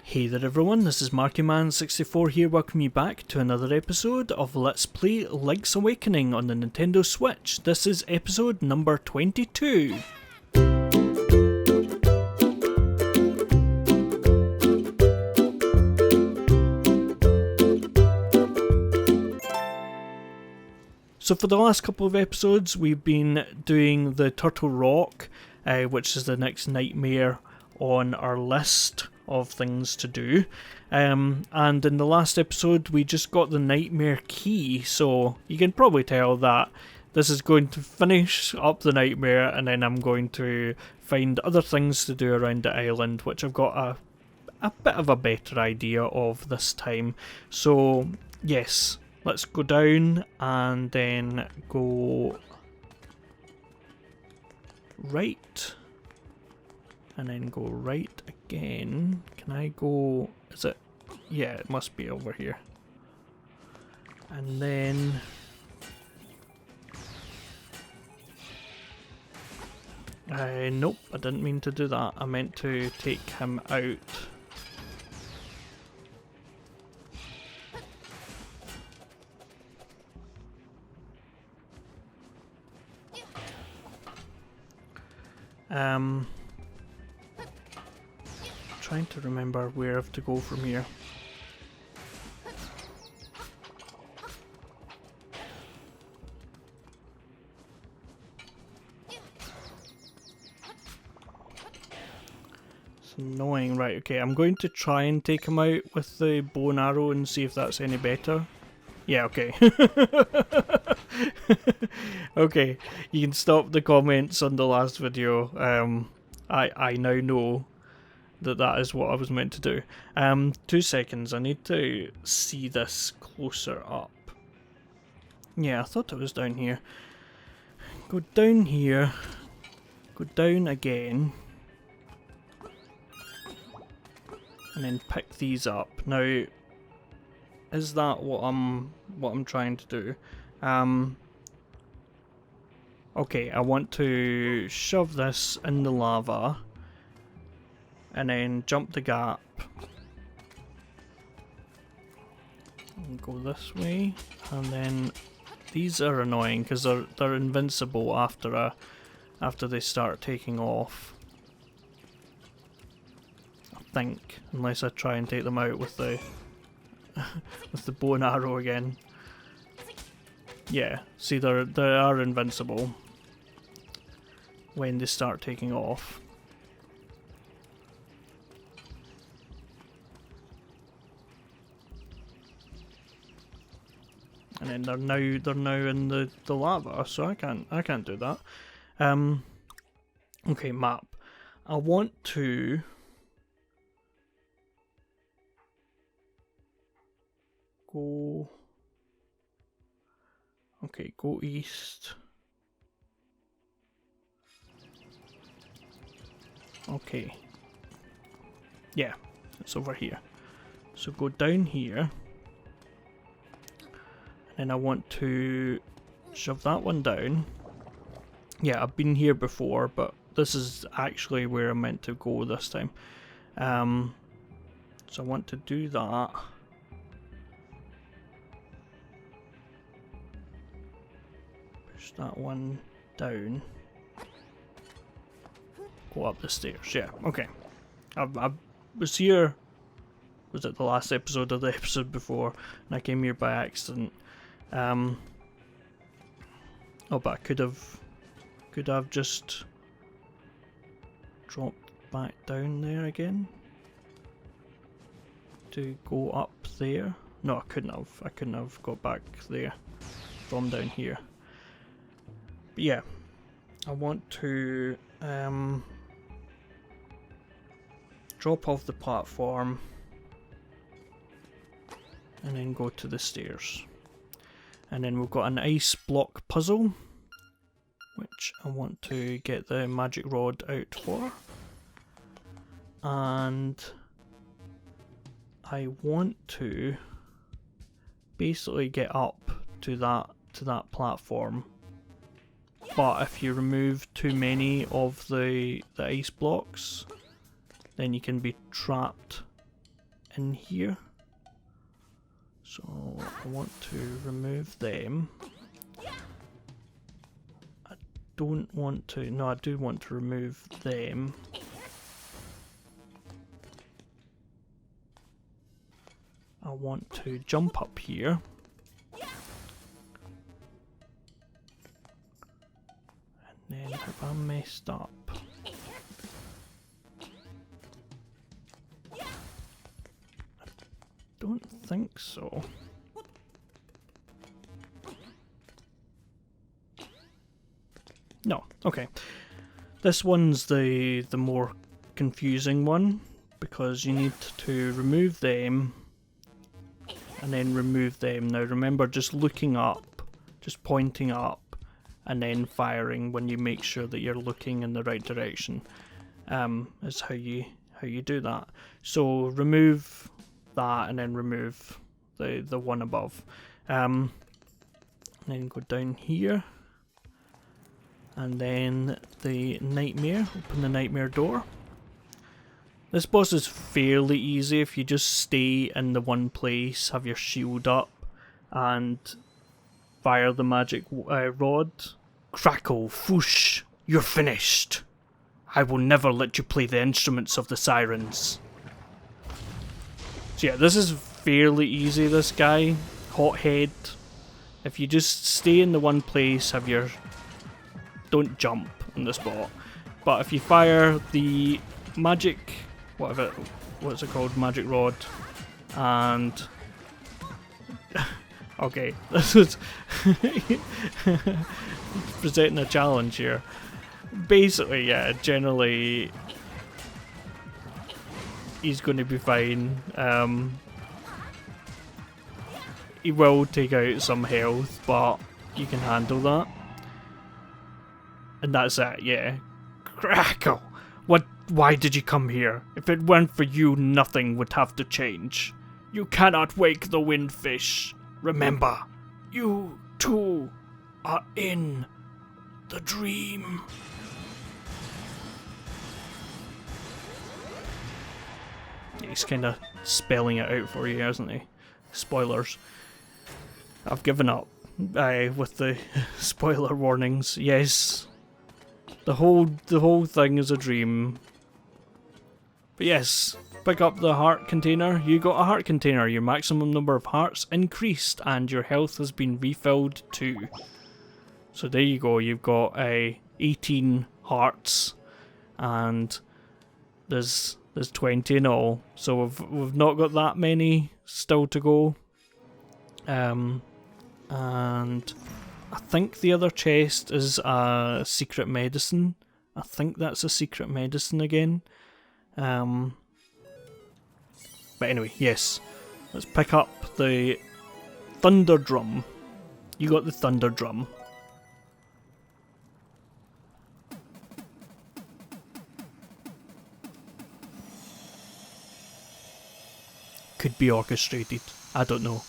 Hey there everyone, this is MarkyMan64 here, welcome you back to another episode of Let's Play Link's Awakening on the Nintendo Switch. This is episode number 22. So for the last couple of episodes we've been doing the Turtle Rock, which is the next nightmare on our list of things to do, and in the last episode we just got the nightmare key, so you can probably tell that this is going to finish up the nightmare and then I'm going to find other things to do around the island, which I've got a bit of a better idea of this time. So yes, let's go down and then go right and then go right again. Can I go, is it, yeah, it must be over here. And then nope, I didn't mean to do that. I meant to take him out. Trying to remember where I have to go from here. It's annoying. Right, okay, I'm going to try and take him out with the bow and arrow and see if that's any better. Yeah, okay. Okay, you can stop the comments on the last video. I now know that is what I was meant to do. 2 seconds, I need to see this closer up. Yeah, I thought it was down here. Go down here, go down again, and then pick these up. Now, is that what I'm trying to do? Okay, I want to shove this in the lava and then jump the gap and go this way, and then these are annoying because they're invincible after they start taking off, I think, unless I try and take them out with the with the bow and arrow again. Yeah, see, they are invincible when they start taking off. And then they're now in the lava, so I can't do that. Okay, map. I want to go. Okay, go east. Okay. Yeah, it's over here. So go down here. And I want to shove that one down. Yeah, I've been here before, but this is actually where I'm meant to go this time. So I want to do that. Push that one down. Go up the stairs. Yeah, okay. I was here. Was it the last episode or the episode before? And I came here by accident. Oh, but I could have just dropped back down there again to go up there. No, I couldn't have got back there from down here. But yeah, I want to drop off the platform and then go to the stairs. And then we've got an ice block puzzle, which I want to get the magic rod out for. And I want to basically get up to that platform. But if you remove too many of the ice blocks, then you can be trapped in here. So I want to remove them. I don't want to, no, I do want to remove them. I want to jump up here. And then have I messed up? I don't think so. No, okay. This one's the more confusing one, because you need to remove them and then remove them. Now remember, just looking up, just pointing up, and then firing when you make sure that you're looking in the right direction, is how you do that. So remove that and then remove the one above. And then go down here. And then the nightmare, open the nightmare door. This boss is fairly easy if you just stay in the one place, have your shield up, and fire the magic rod. Crackle, whoosh, you're finished. I will never let you play the instruments of the sirens. So yeah, this is fairly easy, this guy. Hothead. If you just stay in the one place, have your... Don't jump on the spot. But if you fire the magic... what's it called? Magic rod. And... okay, this is... presenting a challenge here. Basically, yeah, generally... he's going to be fine. He will take out some health, but you can handle that. And that's it, yeah. Crackle! Why did you come here? If it weren't for you, nothing would have to change. You cannot wake the windfish. Remember, you too are in the dream. He's kind of spelling it out for you, isn't he? Spoilers. I've given up with the spoiler warnings. Yes. The whole thing is a dream. But yes, pick up the heart container. You got a heart container. Your maximum number of hearts increased and your health has been refilled too. So there you go. You've got 18 hearts and there's 20 in all. So we've not got that many still to go. And I think the other chest is a secret medicine. I think that's a secret medicine again. But anyway, yes. Let's pick up the thunder drum. You got the thunder drum. Could be orchestrated. I don't know.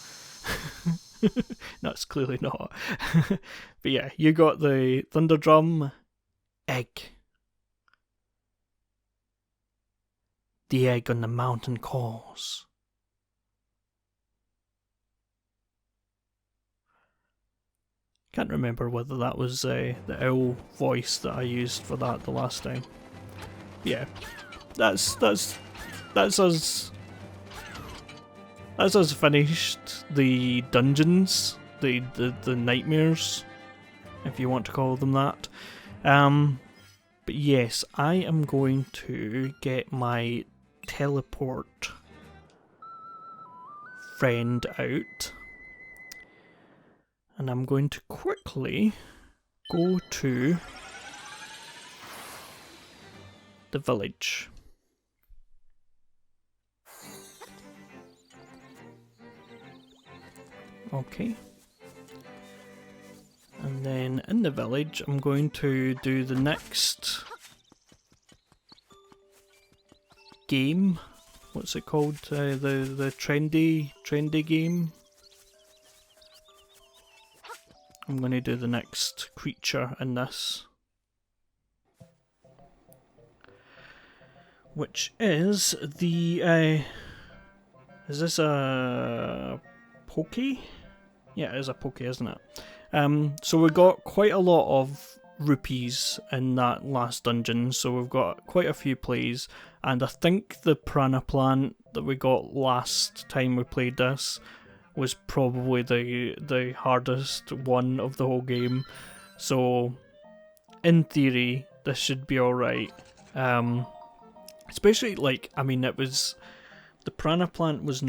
No, it's clearly not. But yeah, you got the thunder drum. Egg. The egg on the mountain calls. Can't remember whether that was the owl voice that I used for that the last time. Yeah, that's us. That's us finished the dungeons, the nightmares, if you want to call them that. But yes, I am going to get my teleport friend out. And I'm going to quickly go to the village. Okay. And then in the village, I'm going to do the next game. What's it called? The trendy game. I'm going to do the next creature in this, which is the Is this a Pokey? Yeah, it is a Pokey, isn't it? So we got quite a lot of rupees in that last dungeon, so we've got quite a few plays, and I think the Prana plant that we got last time we played this was probably the hardest one of the whole game. So in theory, this should be alright. Especially, like, I mean, it was... The Prana plant was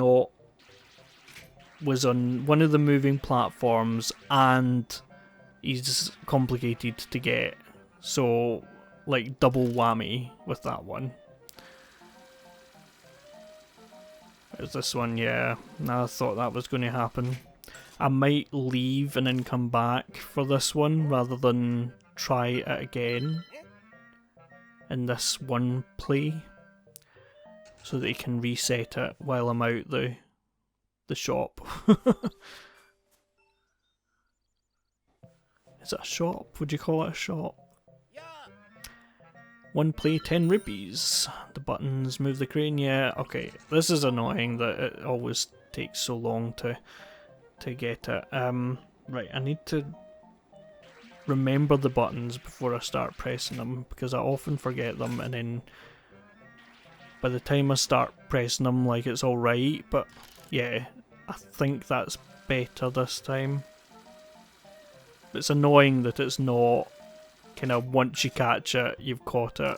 on one of the moving platforms, and he's complicated to get. So, like, double whammy with that one. There's this one, yeah. I thought that was going to happen. I might leave and then come back for this one, rather than try it again in this one play, so that you can reset it while I'm out the shop. Is it a shop? Would you call it a shop? One play, 10 rupees. The buttons move the crane, yeah, okay. This is annoying that it always takes so long to get it. Right, I need to remember the buttons before I start pressing them, because I often forget them, and then by the time I start pressing them, like, it's alright, but yeah, I think that's better this time. It's annoying that it's not kind of once you catch it, you've caught it.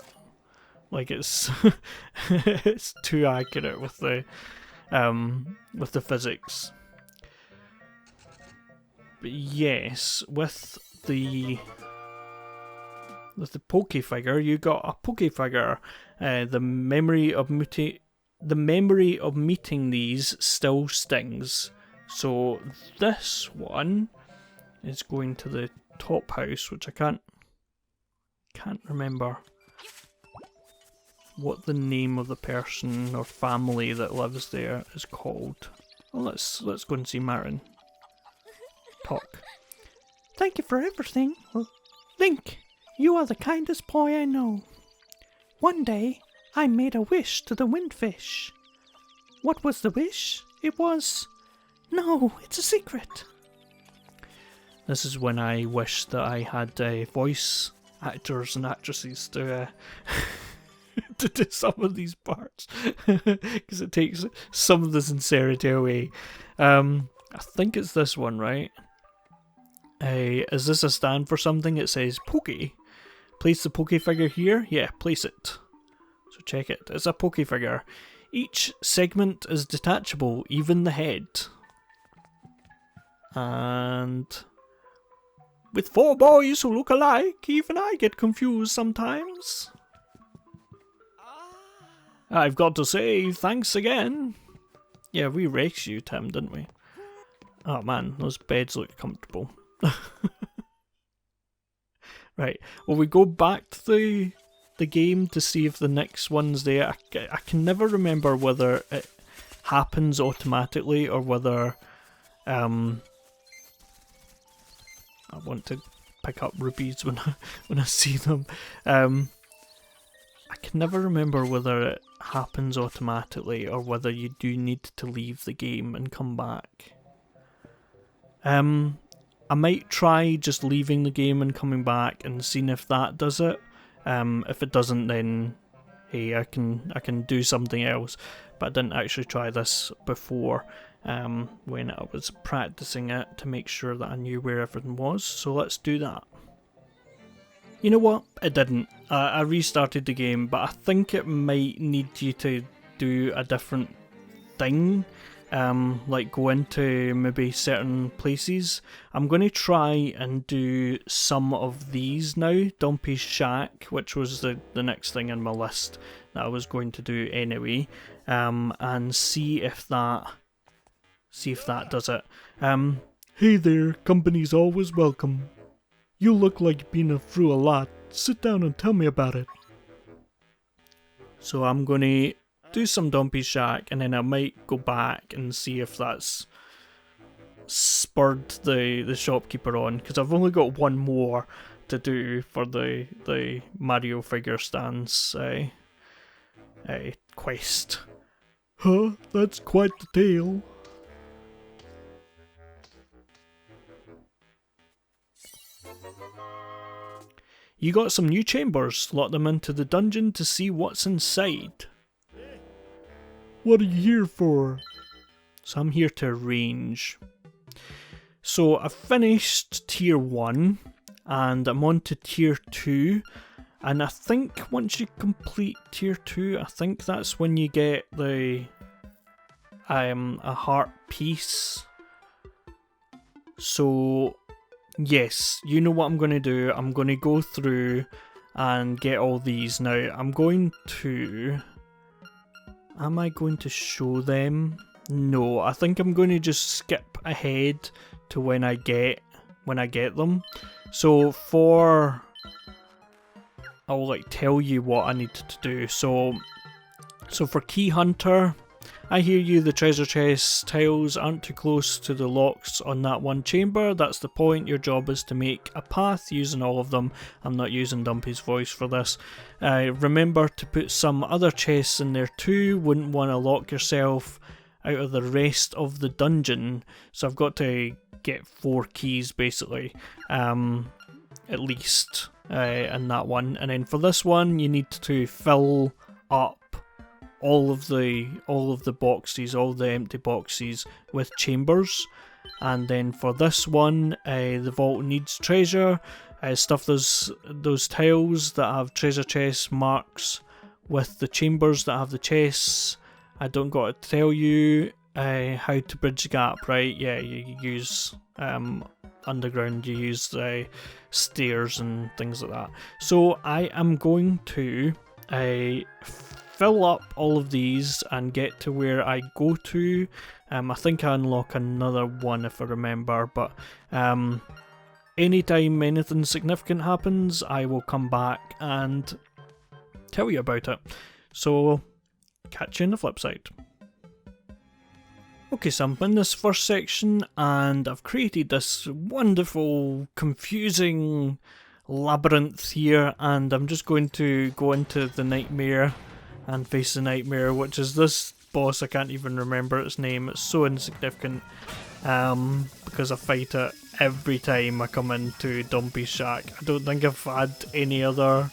Like, it's it's too accurate with the physics. But yes, with the Poke figure, you got a Poke figure. The memory of meeting these still stings. So this one is going to the top house, which I can't remember what the name of the person or family that lives there is called. Well, let's go and see Marin. Talk. Thank you for everything. Link, you are the kindest boy I know. One day, I made a wish to the windfish. What was the wish? It was... No, it's a secret. This is when I wish that I had voice actors and actresses to to do some of these parts, because it takes some of the sincerity away. I think it's this one, right? Is this a stand for something? It says Poke. Place the Poke figure here? Yeah, place it. So check it. It's a Poke figure. Each segment is detachable, even the head. And with 4 boys who look alike, even I get confused sometimes. I've got to say, thanks again. Yeah, we raced you, Tim, didn't we? Oh man, those beds look comfortable. Right, well, we go back to the game to see if the next one's there. I can never remember whether it happens automatically or whether I want to pick up rupees when I see them. I can never remember whether it happens automatically or whether you do need to leave the game and come back. I might try just leaving the game and coming back and seeing if that does it. If it doesn't, then hey, I can do something else. But I didn't actually try this before when I was practicing it to make sure that I knew where everything was. So let's do that. You know what? It didn't. I restarted the game, but I think it might need you to do a different thing. Like go into maybe certain places. I'm going to try and do some of these now. Dumpy's Shack, which was the next thing on my list that I was going to do anyway, and see if that does it. Hey there, company's always welcome. You look like you've been through a lot. Sit down and tell me about it. So I'm going to do some Dumpy's Shack, and then I might go back and see if that's spurred the shopkeeper on, because I've only got one more to do for the Mario figure stands quest. Huh? That's quite the tale. You got some new chambers. Lock them into the dungeon to see what's inside. What are you here for? So I'm here to arrange. So I've finished tier 1 and I'm on to tier 2, and I think once you complete tier 2, I think that's when you get the a heart piece. So yes, you know what I'm going to do. I'm going to go through and get all these. Now I'm going to... Am I going to show them? No, I think I'm going to just skip ahead to when I get them. So I'll like tell you what I need to do. So for Key Hunter, I hear you, the treasure chest tiles aren't too close to the locks on that one chamber. That's the point. Your job is to make a path using all of them. I'm not using Dumpy's voice for this. Remember to put some other chests in there too. Wouldn't want to lock yourself out of the rest of the dungeon. So I've got to get 4 keys basically, at least, in that one. And then for this one, you need to fill up all of the boxes, all the empty boxes with chambers. And then for this one, the vault needs treasure. Stuff those tiles that have treasure chest marks with the chambers that have the chests. I don't got to tell you how to bridge the gap, right? Yeah, you use underground, you use stairs and things like that. So I am going to fill up all of these and get to where I go to. I think I unlock another one if I remember, but anytime anything significant happens, I will come back and tell you about it. So catch you in the flip side. Okay, so I'm in this first section and I've created this wonderful, confusing labyrinth here, and I'm just going to go into the nightmare and face the nightmare, which is this boss. I can't even remember its name. It's so insignificant because I fight it every time I come into Dumpy's shack. I don't think I've had any other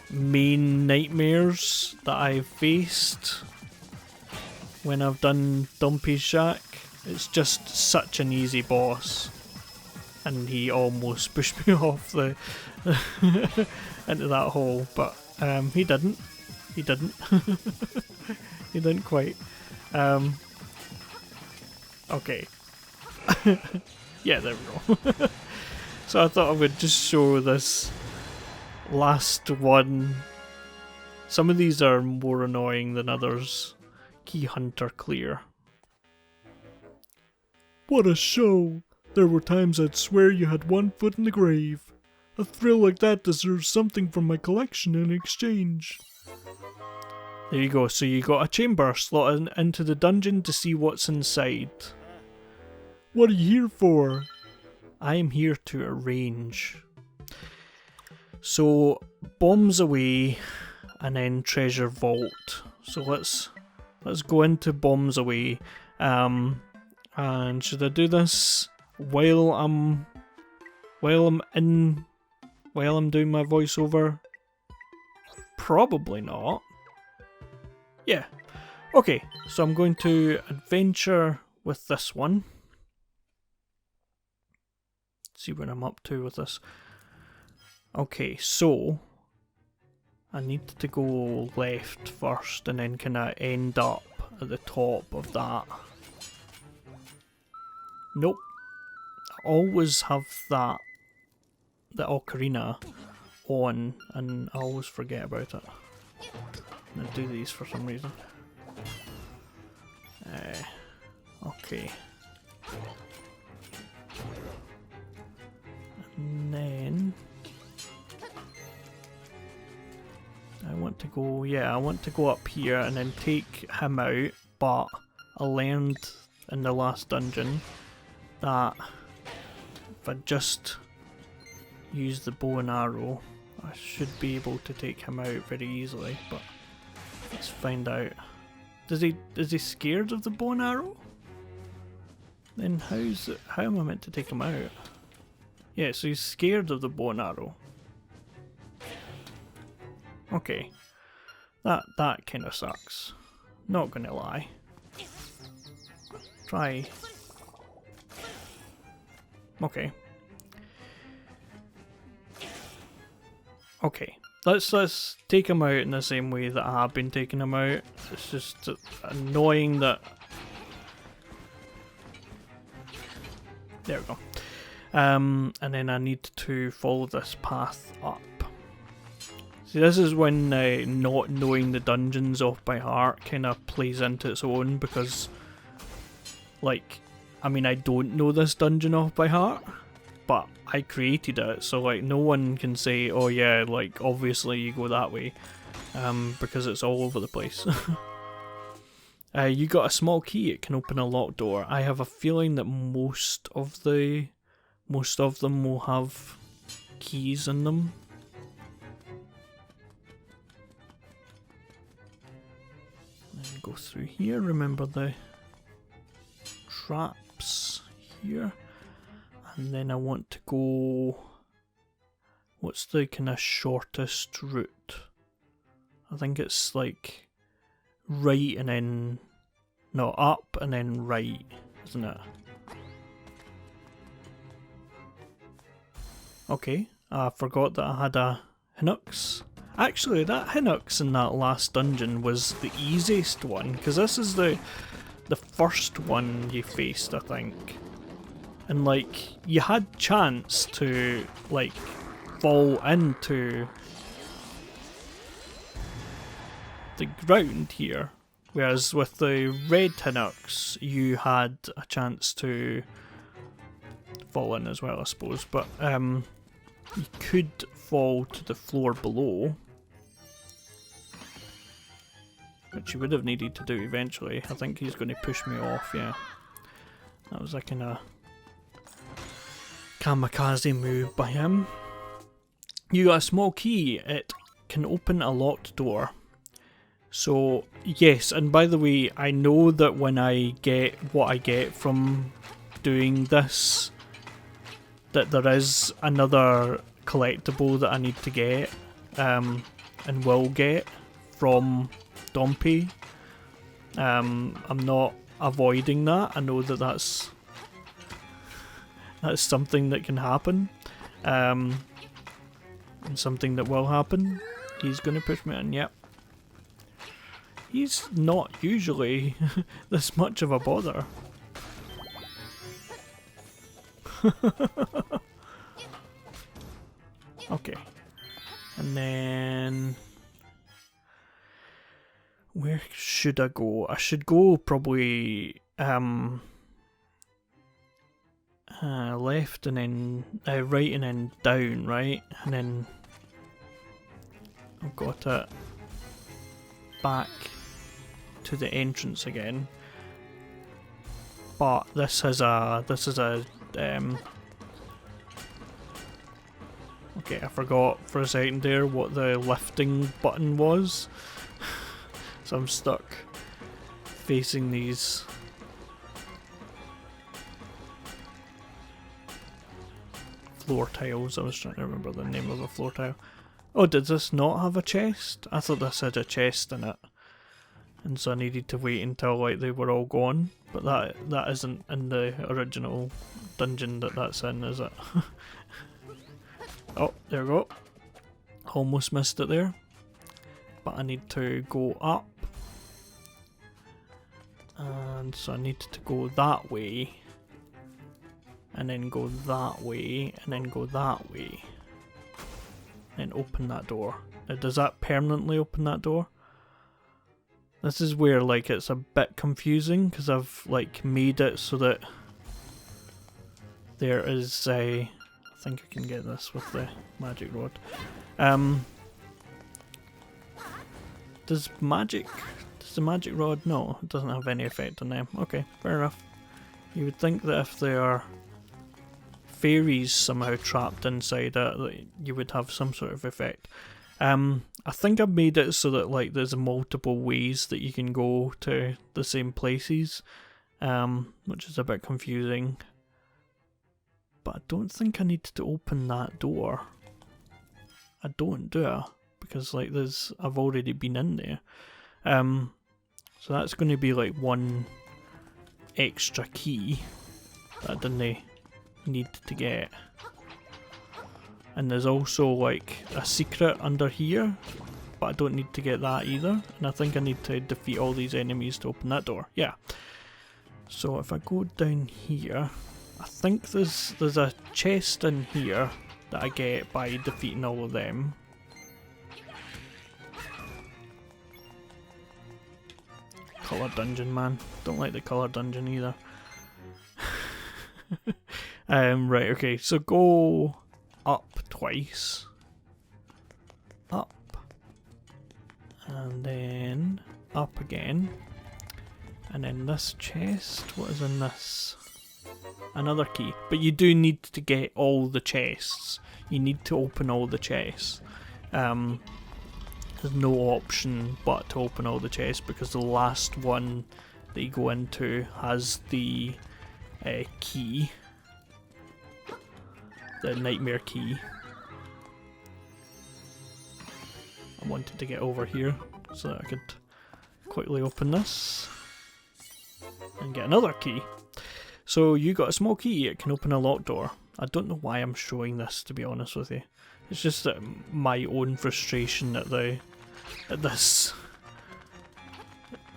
main nightmares that I've faced when I've done Dumpy's shack. It's just such an easy boss, and he almost pushed me off the into that hole, but he didn't. He didn't. He didn't quite. Okay. Yeah, there we go. So I thought I would just show this last one. Some of these are more annoying than others. Key Hunter clear. What a show! There were times I'd swear you had one foot in the grave. A thrill like that deserves something from my collection in exchange. There you go, so you got a chamber, slot into the dungeon to see what's inside. What are you here for? I am here to arrange. So, bombs away, and then treasure vault. So let's go into bombs away. And should I do this while I'm doing my voiceover? Probably not. Yeah. Okay, so I'm going to adventure with this one. See what I'm up to with this. Okay, so I need to go left first and then kind of end up at the top of that. Nope. I always have the ocarina on and I always forget about it. I do these for some reason. Okay. And then I want to go up here and then take him out, but I learned in the last dungeon that if I just use the bow and arrow, I should be able to take him out very easily, but let's find out. is he scared of the bow and arrow? Then how am I meant to take him out? Yeah, so he's scared of the bow and arrow. Okay. That kinda sucks. Not gonna lie. Try. Okay. Okay. Let's take him out in the same way that I have been taking him out. It's just annoying that... There we go. And then I need to follow this path up. See, this is when not knowing the dungeons off by heart kind of plays into its own, because, like, I mean, I don't know this dungeon off by heart, but I created it, so like no one can say, oh yeah, like obviously you go that way, because it's all over the place. You got a small key, it can open a locked door. I have a feeling that most of them will have keys in them. And go through here, remember the traps here. And then I want to go... What's the kind of shortest route? I think it's like right and then... No, up and then right, isn't it? Okay, I forgot that I had a Hinux. Actually, that Hinux in that last dungeon was the easiest one, because this is the first one you faced, I think. And like, you had chance to like fall into the ground here, whereas with the red Hinux you had a chance to fall in as well, I suppose, but you could fall to the floor below, which you would have needed to do eventually. I think he's going to push me off, yeah. That was a kind of kamikaze move by him. You got a small key, it can open a locked door. So yes, and by the way, I know that when I get what I get from doing this, that there is another collectible that I need to get, and will get from Dompe. I'm not avoiding that. I know that that's something that can happen, and something that will happen. He's gonna push me in, yep. He's not usually this much of a bother. Okay. And then... where should I go? I should go probably... left and then... right and then down, right? And then... I've got it back to the entrance again. But this is a... okay, I forgot for a second there what the lifting button was. So I'm stuck facing these floor tiles. I was trying to remember the name of a floor tile. Oh, did this not have a chest? I thought this had a chest in it. And so I needed to wait until like they were all gone. But that isn't in the original dungeon that's in, is it? Oh, there we go. Almost missed it there. But I need to go up. And so I need to go that way. And then go that way. And then go that way. And open that door. Now, does that permanently open that door? This is where like it's a bit confusing, because I've like made it so that there is a... I think I can get this with the magic rod. Does the magic rod? No, it doesn't have any effect on them. Okay, fair enough. You would think that if there are fairies somehow trapped inside it, that you would have some sort of effect. I think I've made it so that like there's multiple ways that you can go to the same places, which is a bit confusing. But I don't think I need to open that door. I don't, do I? Because like I've already been in there. So that's going to be like one extra key that I didn't need to get. And there's also like a secret under here, but I don't need to get that either. And I think I need to defeat all these enemies to open that door. Yeah. So if I go down here, I think there's a chest in here that I get by defeating all of them. Colour dungeon, man. Don't like the colour dungeon either. Right, okay, so go up twice. Up. And then up again. And then this chest, what is in this? Another key. But you do need to get all the chests. You need to open all the chests. There's no option but to open all the chests because the last one that you go into has the key. The nightmare key. I wanted to get over here so that I could quickly open this and get another key. So you got a small key, it can open a locked door. I don't know why I'm showing this, to be honest with you. It's just that my own frustration at this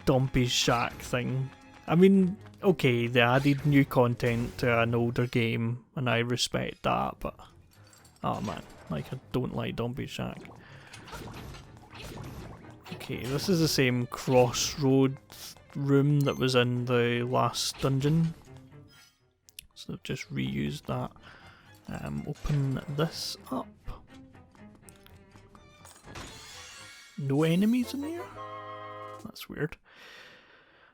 Dompey's Shack thing. I mean, okay, they added new content to an older game, and I respect that, but oh man, like I don't like Dompey's Shack. Okay, this is the same crossroads room that was in the last dungeon. So they've just reused that. Open this up. No enemies in here? That's weird.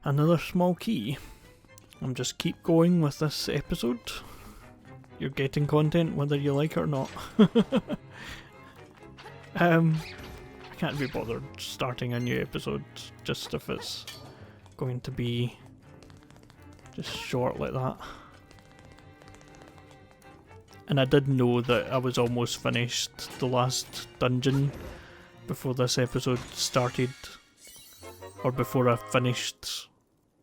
Another small key. I'm just keep going with this episode. You're getting content whether you like it or not. I can't be bothered starting a new episode just if it's going to be just short like that. And I did know that I was almost finished the last dungeon before this episode started, or before I finished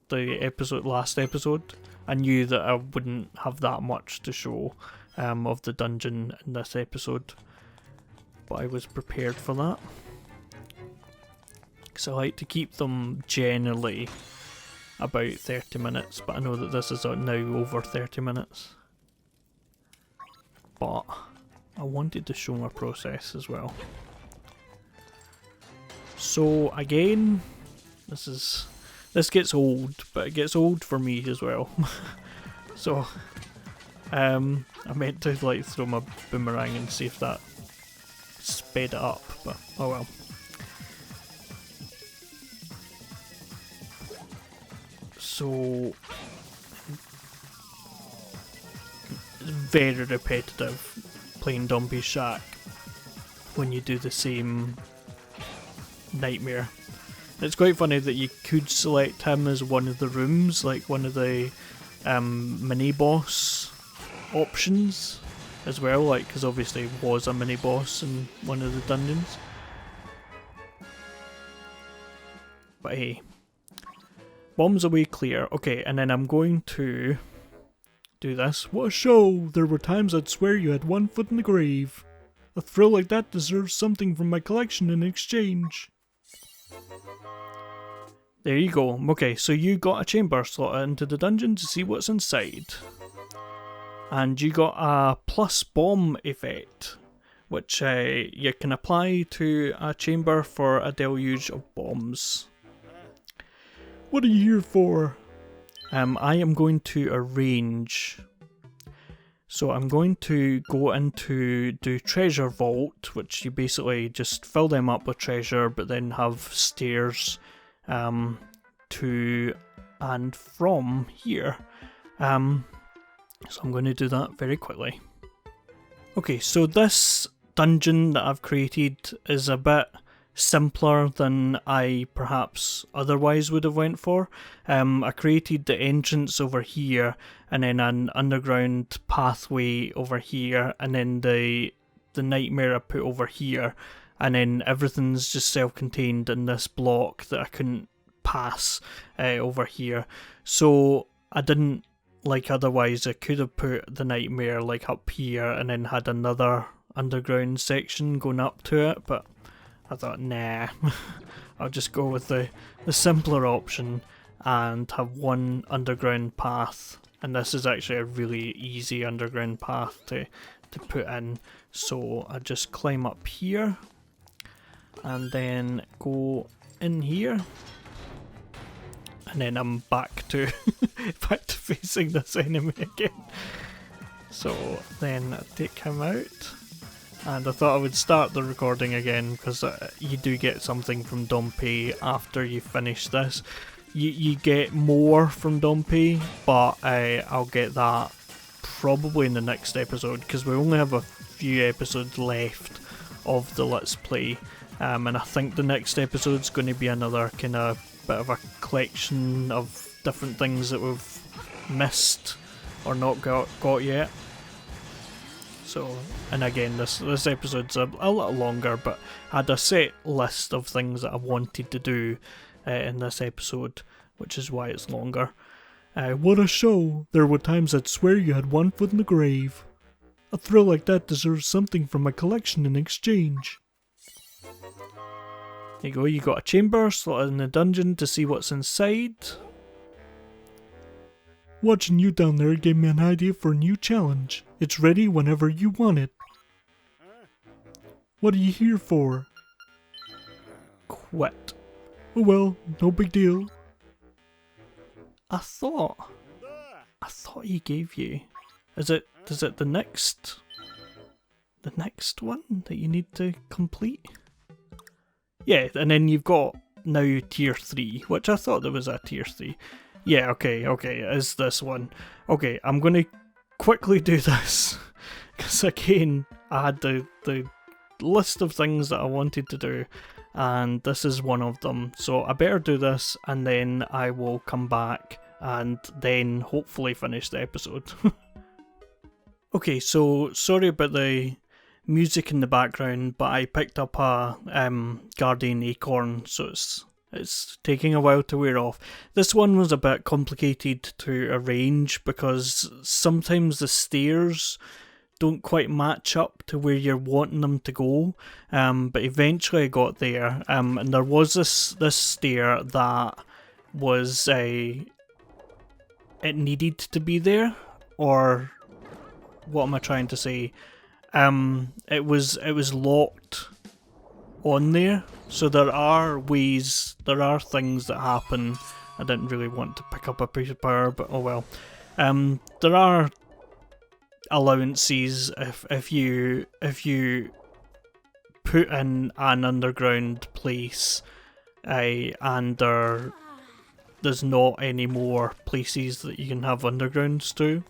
the last episode. I knew that I wouldn't have that much to show of the dungeon in this episode, but I was prepared for that. Because I like to keep them generally about 30 minutes, but I know that this is now over 30 minutes. But I wanted to show my process as well. So again, this gets old, but it gets old for me as well. So I meant to like throw my boomerang and see if that sped it up, but oh well. So it's very repetitive playing Dompey's Shack when you do the same nightmare. It's quite funny that you could select him as one of the rooms, like one of the mini boss options as well, like because obviously he was a mini boss in one of the dungeons. But hey, bombs away clear. Okay, and then I'm going to do this. What a show! There were times I'd swear you had one foot in the grave. A thrill like that deserves something from my collection in exchange. There you go. Okay, so you got a chamber slot into the dungeon to see what's inside. And you got a plus bomb effect, which you can apply to a chamber for a deluge of bombs. What are you here for? I am going to arrange. So I'm going to go into do treasure vault, which you basically just fill them up with treasure, but then have stairs to and from here. So I'm going to do that very quickly. Okay, so this dungeon that I've created is a bit simpler than I perhaps otherwise would have went for. I created the entrance over here, and then an underground pathway over here, and then the nightmare I put over here, and then everything's just self-contained in this block that I couldn't pass over here. So I didn't, like otherwise I could have put the nightmare like up here and then had another underground section going up to it, but I thought, nah, I'll just go with the simpler option and have one underground path, and this is actually a really easy underground path to put in. So I just climb up here and then go in here, and then I'm back to back to facing this enemy again. So then I take him out. And I thought I would start the recording again because you do get something from Dompe after you finish this. You get more from Dompe, but I'll get that probably in the next episode because we only have a few episodes left of the Let's Play. And I think the next episode's going to be another kind of bit of a collection of different things that we've missed or not got yet. So, and again, this episode's a little longer, but I had a set list of things that I wanted to do in this episode, which is why it's longer. What a show! There were times I'd swear you had one foot in the grave. A thrill like that deserves something from my collection in exchange. There you go, you got a chamber slotted in the dungeon to see what's inside. Watching you down there gave me an idea for a new challenge. It's ready whenever you want it. What are you here for? Quit. Oh well, no big deal. I thought he gave you. Is it the next one that you need to complete? Yeah, and then you've got now tier 3, which I thought there was a tier 3. Yeah, okay, it is this one. Okay, I'm going to quickly do this, because again, I had the list of things that I wanted to do, and this is one of them. So I better do this, and then I will come back, and then hopefully finish the episode. Okay, so sorry about the music in the background, but I picked up a guardian acorn, so it's taking a while to wear off. This one was a bit complicated to arrange because sometimes the stairs don't quite match up to where you're wanting them to go, but eventually I got there, and there was this stair that was it needed to be there, or what am I trying to say? It was locked on there, so there are things that happen. I didn't really want to pick up a piece of power, but oh well. There are allowances if you put in an underground place, and there's not any more places that you can have undergrounds to.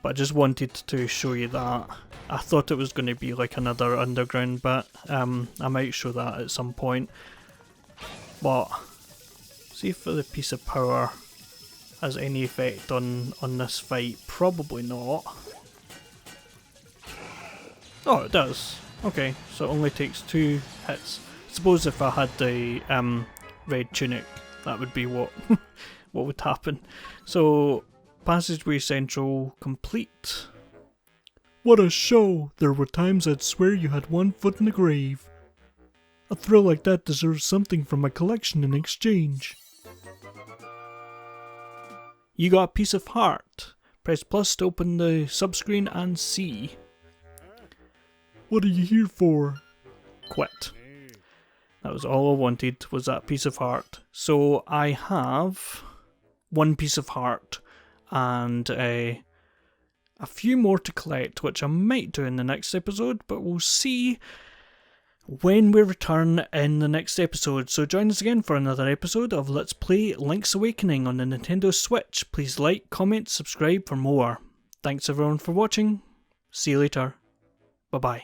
But I just wanted to show you that. I thought it was going to be like another underground bit. I might show that at some point. But see if the piece of power has any effect on this fight. Probably not. Oh, it does. Okay, so it only takes 2 hits. I suppose if I had the red tunic, that would be what what would happen. So Passageway Central complete. What a show! There were times I'd swear you had one foot in the grave. A thrill like that deserves something from my collection in exchange. You got a piece of heart. Press plus to open the subscreen and see. What are you here for? Quit. That was all I wanted, was that piece of heart. So I have 1 piece of heart and a few more to collect, which I might do in the next episode, but we'll see when we return in the next episode. So join us again for another episode of Let's Play Link's Awakening on the Nintendo Switch. Please like, comment, subscribe for more. Thanks everyone for watching. See you later. Bye bye.